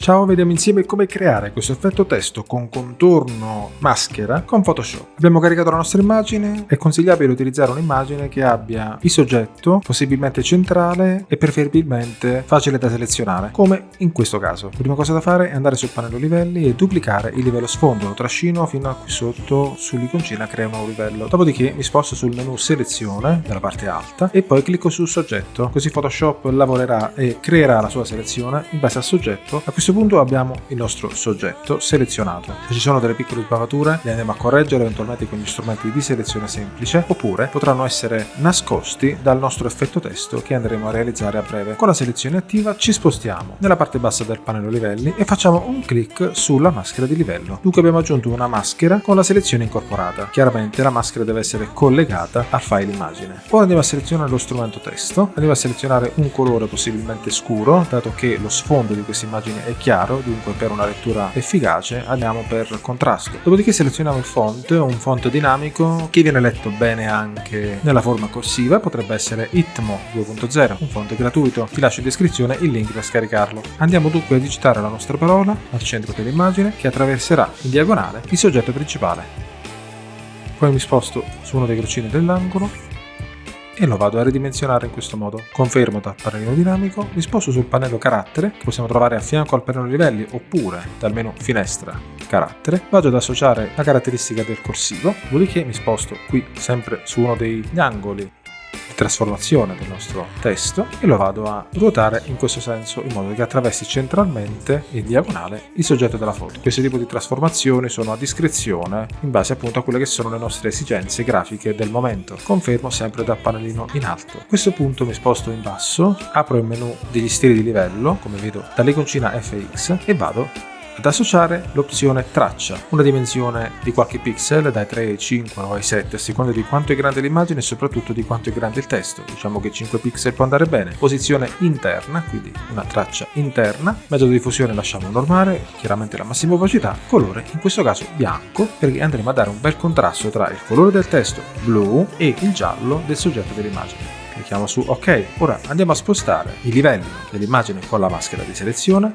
Ciao, vediamo insieme come creare questo effetto testo con contorno maschera con Photoshop. Abbiamo caricato la nostra immagine, è consigliabile utilizzare un'immagine che abbia il soggetto possibilmente centrale e preferibilmente facile da selezionare, come in questo caso. La prima cosa da fare è andare sul pannello livelli e duplicare il livello sfondo, lo trascino fino a qui sotto sull'iconcina crea un nuovo livello. Dopodiché mi sposto sul menu selezione della parte alta e poi clicco sul soggetto, così Photoshop lavorerà e creerà la sua selezione in base al soggetto. A questo punto abbiamo il nostro soggetto selezionato. Se ci sono delle piccole sbavature le andiamo a correggere eventualmente con gli strumenti di selezione semplice, oppure potranno essere nascosti dal nostro effetto testo che andremo a realizzare a breve. Con la selezione attiva ci spostiamo nella parte bassa del pannello livelli e facciamo un clic sulla maschera di livello. Dunque abbiamo aggiunto una maschera con la selezione incorporata. Chiaramente la maschera deve essere collegata al file immagine. Ora andiamo a selezionare lo strumento testo, andiamo a selezionare un colore possibilmente scuro, dato che lo sfondo di questa immagine è chiaro, dunque per una lettura efficace andiamo per contrasto. Dopodiché selezioniamo il font, un font dinamico che viene letto bene anche nella forma corsiva, potrebbe essere Itmo 2.0, un font gratuito. Ti lascio in descrizione il link per scaricarlo. Andiamo dunque a digitare la nostra parola al centro dell'immagine che attraverserà in diagonale il soggetto principale. Poi mi sposto su uno dei crocini dell'angolo e lo vado a ridimensionare in questo modo. Confermo dal pannellino dinamico, mi sposto sul pannello carattere che possiamo trovare a fianco al pannello livelli oppure dal menu finestra carattere, vado ad associare la caratteristica del corsivo, dopodiché mi sposto qui sempre su uno degli angoli di trasformazione del nostro testo e lo vado a ruotare in questo senso in modo che attraversi centralmente in diagonale il soggetto della foto. Questo tipo di trasformazioni sono a discrezione in base appunto a quelle che sono le nostre esigenze grafiche del momento. Confermo sempre dal pannellino in alto. A questo punto mi sposto in basso, apro il menu degli stili di livello come vedo dall'iconcina FX e vado ad associare l'opzione traccia, una dimensione di qualche pixel dai 3 ai 5 o ai 7 a seconda di quanto è grande l'immagine e soprattutto di quanto è grande il testo. Diciamo che 5 pixel può andare bene. Posizione interna, quindi una traccia interna. Metodo di fusione lasciamo normale, chiaramente la massima opacità. Colore, in questo caso bianco, perché andremo a dare un bel contrasto tra il colore del testo blu e il giallo del soggetto dell'immagine. Clicchiamo su OK. Ora andiamo a spostare i livelli dell'immagine con la maschera di selezione.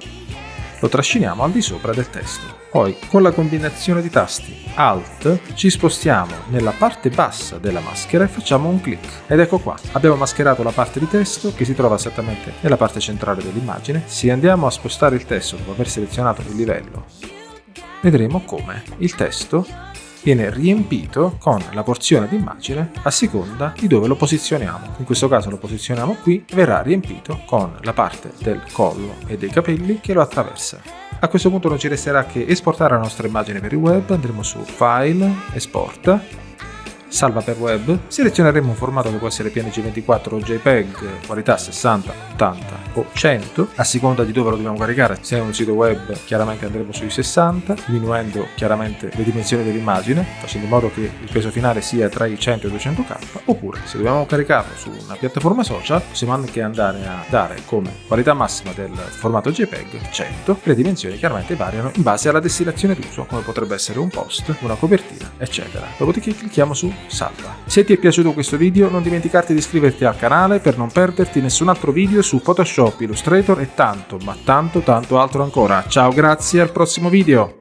Lo trasciniamo al di sopra del testo. Poi con la combinazione di tasti Alt ci spostiamo nella parte bassa della maschera e facciamo un clic. Ed ecco qua, abbiamo mascherato la parte di testo che si trova esattamente nella parte centrale dell'immagine. Se andiamo a spostare il testo dopo aver selezionato il livello, vedremo come il testo viene riempito con la porzione di immagine a seconda di dove lo posizioniamo. In questo caso lo posizioniamo qui e verrà riempito con la parte del collo e dei capelli che lo attraversa. A questo punto non ci resterà che esportare la nostra immagine per il web. Andremo su File, Esporta, Salva per web, selezioneremo un formato che può essere PNG 24 o JPEG, qualità 60, 80 o 100, a seconda di dove lo dobbiamo caricare. Se è un sito web chiaramente andremo sui 60, diminuendo chiaramente le dimensioni dell'immagine, facendo in modo che il peso finale sia tra i 100 e i 200k, oppure se dobbiamo caricarlo su una piattaforma social possiamo anche andare a dare come qualità massima del formato JPEG 100, le dimensioni chiaramente variano in base alla destinazione d'uso, come potrebbe essere un post, una copertina, eccetera. Dopodiché clicchiamo su Salva. Se ti è piaciuto questo video non dimenticarti di iscriverti al canale per non perderti nessun altro video su Photoshop, Illustrator e tanto, ma tanto altro ancora. Ciao, grazie, al prossimo video!